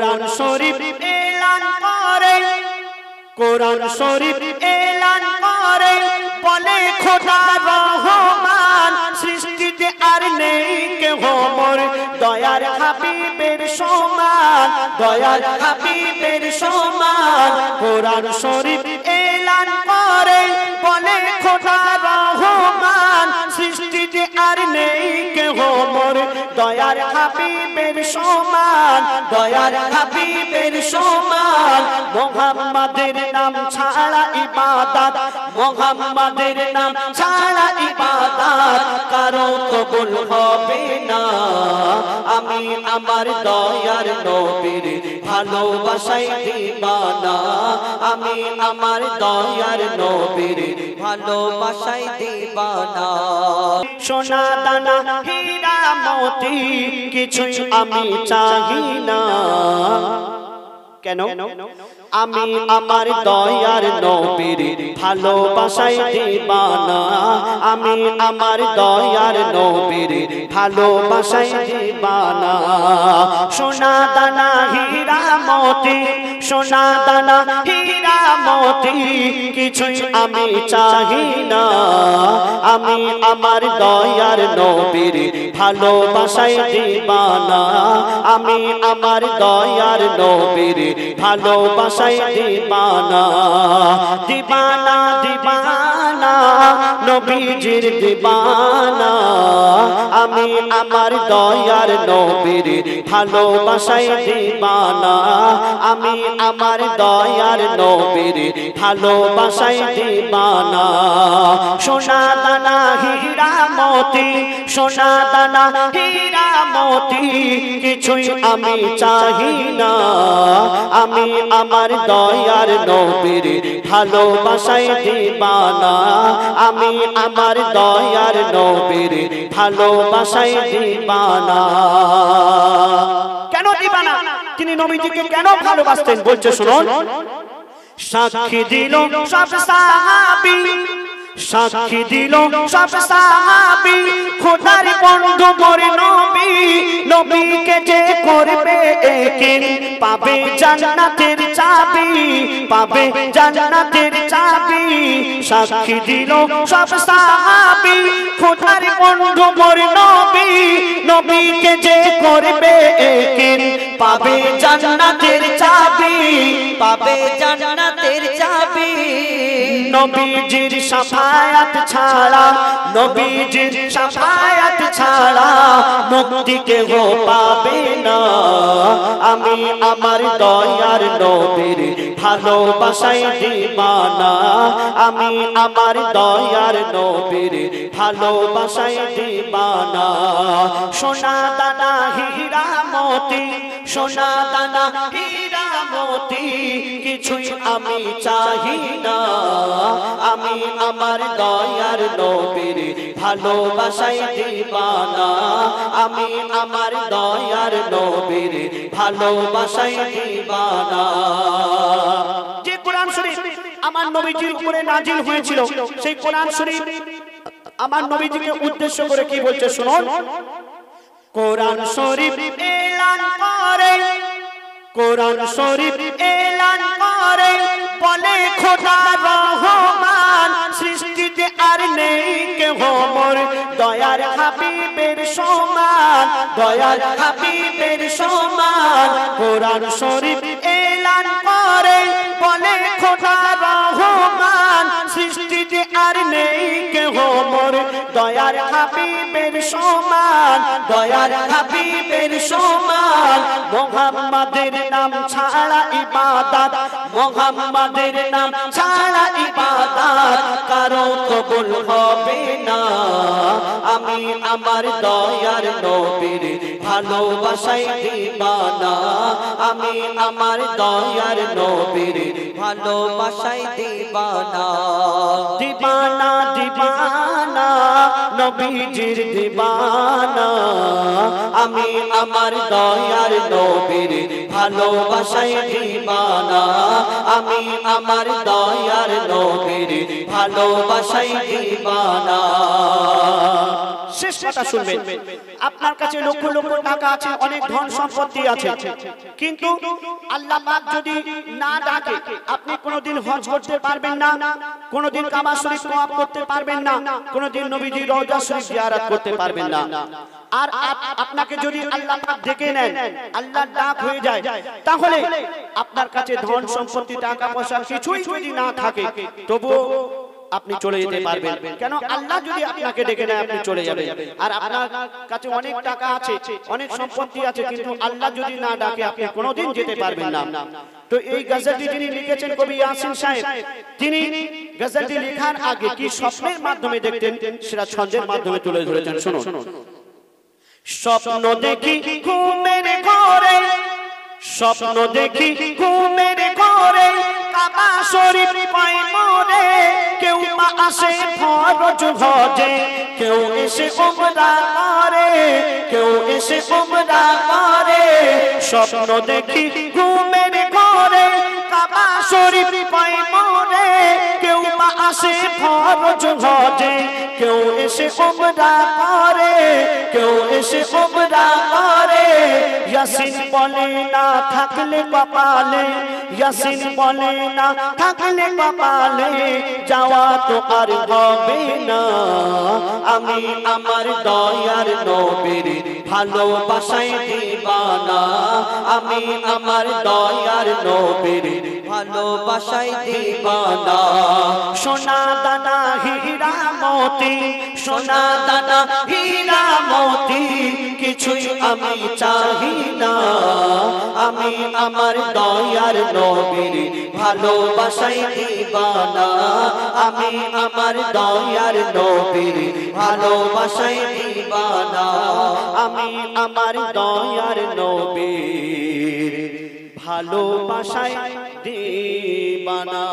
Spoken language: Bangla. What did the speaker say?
কোরআন শরীফ এলান করে, কোরআন শরীফ এলান করে, বলে খোদা রহমান সৃষ্টিতে আর নেই কেহ মোর দয়ার হাবিবের সমান, দয়ার হাবিবের সমান। কোরআন শরীফ এলান করে, বলে খোদা রহমান সৃষ্টিতে আর নেই কেহ মোর দয়ার হাবিবের সমান, দয়ার হাবিবের সমান। মুহাম্মাদের নাম ছাড়া ইবাদত, মুহাম্মাদের নাম ছাড়া ইবাদত কারো কবুল হবে না। আমি আমার দয়ার নবীর ভালোবাসায় দিবানা, আমি আমার দয়ার নবীর ভালোবাসায় দিবানা। সোনা দানা হীরা মতি কিছুই আমি চাহি না, কেন? আমি আমার দয়ার নবীর ভালোবাসায় দিবানা, আমি আমার দয়ার নবীর ভালোবাসায় দিবানা। সোনা দানা হীরা মতি, সোনা দানা হীরা মতি কিছুই আমি চাহি না, আমি আমার দয়ার নবীর ভালোবাসায় দিবানা, আমি আমার দয়ার নবীর ভালোবাসায় দিবানা। দিবানা দিবানা নবীজির দিবানা, আমি আমার দয়ার নবীর ভালোবাসায় দিবানা, আমি আমার দয়ার নবীর ভালোবাসায় দিবানা। সোনা দানা হীরা মতি, সোনা দানা হীরা মতি কিছুই আমি চাহি না, আমি আমার দয়ার নবীর ভালোবাসায় দিবানা, আমি আমার দয়ার নবীর ভালোবাসায় দিবানা। কেন দিবানা? তিনি নবীজিকে কেন ভালোবাসতেন বলছে শুনুন। সাক্ষী দিল সব সাহাবী, সাক্ষী দিল সব সাহাবী খোদার বন্ধু মোর নবী, নবীকে যে করবে একিন পাবে জান্নাতের চাবি, পাবে জান্নাতের চাবি। সাক্ষী দিল সব সাহাবী খোদার বন্ধু মোর নবী, নবীকে যে করবে একিন পাবে জান্নাতের চাবি, পাবে জান্নাতের চাবি। নবীজির শাফায়াত ছাড়া, নবীজির শাফায়াত ছাড়া মুক্তি কেহ পাবে না। আমি আমার দয়ার নবীর ভালোবাসায় দিবানা, আমি আমার দয়ার নবীর ভালোবাসায় দিবানা। সোনা দানা হীরা মতি, সোনা দানা হীরা মতি কিছুই আমি চাহি না, আমি আমার দয়ার নবীর ভালোবাসায় দিবানা, আমি আমার দয়ার নবীর ভালোবাসায় দিবানা। যে কোরআন শরীফ আমার নবীজির উপরে নাজিল হয়েছিল, সেই কোরআন শরীফ আমার নবীজিকে উদ্দেশ্য করে কি বলছে শুনুন। কোরআন শরীফ এলান করে, কোরআন শরীফ এলান করে, বলে খোদা রহমান সৃষ্টিতে আর নেই কেহ মোর দয়ার হাবিবের সমান, দয়ার হাবিবের সমান। কোরআন শরীফ এলান করে, বলে খোদা রহমান সৃষ্টিতে আর নেই কেহ মোর দয়ার হাবিবের সমান, দয়ার হাবিবের সমান। মুহাম্মাদের নাম ছাড়া ইবাদত, মুহাম্মাদের নাম ছাড়া ইবাদত কারো কবুল হবে না। আমি আমার দয়ার নবীর ভালোবাসায় দিবানা, আমি আমার দয়ার নবীর ভালোবাসায় দিবানা। দিবানা দিবানা নবীজির দিবানা, আমি আমার দয়ার নবীর ভালোবাসায় দিবানা, আমি আমার দয়ার নবীর ভালোবাসায় দিবানা। শেষ কথা শুনবেন। আপনার কাছে লক্ষ লক্ষ টাকা আছে, অনেক ধন সম্পত্তি আছে, কিন্তু আল্লাহ পাক যদি না ডাকে আপনি কোনোদিন হজ করতে পারবেন না, কোনোদিন কাবা শরীফ তওয়াফ করতে পারবেন না, কোনোদিন নবীজির রওজা শরীফ জিয়ারত করতে পারবেন না। আর আপনাকে যদি আল্লাহ পাক ডেকে নেন, আল্লাহর ডাক হয়ে যায়, তাহলে আপনার কাছে ধন সম্পত্তি টাকা পয়সা কিছুই যদি না থাকে তবুও আপনি চলে যেতে পারবেন। কেন? আল্লাহ যদি আপনাকে ডেকে নেয় আপনি চলে যাবেন। আর আপনার কাছে অনেক টাকা আছে, অনেক সম্পত্তি আছে, কিন্তু আল্লাহ যদি না ডাকে আপনি কোনোদিন যেতে পারবেন না। তো এই গজলটি যিনি লিখেছেন কবি ইয়াসিন সাহেব, তিনি গজলটি লেখার আগে কি স্বপ্নের মাধ্যমে দেখতেন সেটা ছন্দের মাধ্যমে তুলে ধরেছেন। শুনুন। স্বপ্ন দেখি ঘুমের ঘরে, স্বপ্ন দেখি ঘুমের ঘরে, কাবা শরীফ পাই মোরে, কেউ মা আসে ফরজ হজে, কেউ এসে উমরা করে, কেউ এসে উমরা করে। স্বপ্ন দেখি ঘুমের ঘরে, কাবা শরীফ পাই মোরে, কেউ মা আসে ফরজ হজে, কেউ এসে উমরা করে, কেউ এসে উমরা করে। ইয়াসিন বলে না থাকলে কপালে, ইয়াসিন বলে না থাকলে কপালে, যাওয়া তো আর হবে না। আমি আমার দয়ার নবীর ভালোবাসায় দিবানা, আমি আমার দয়ার নবীর ভালোবাসায় দিবানা। সোনা দানা হীরা মতি, সোনা দানা হীরা মতি, কিছুই আমি চাহি না। আমি আমার দয়ার নবীর ভালোবাসায় দিবানা, আমি আমার দয়ার নবীর ভালোবাসায় দিবানা, আমি আমার দয়ার নবীর ভালোবাসায় দিবানা।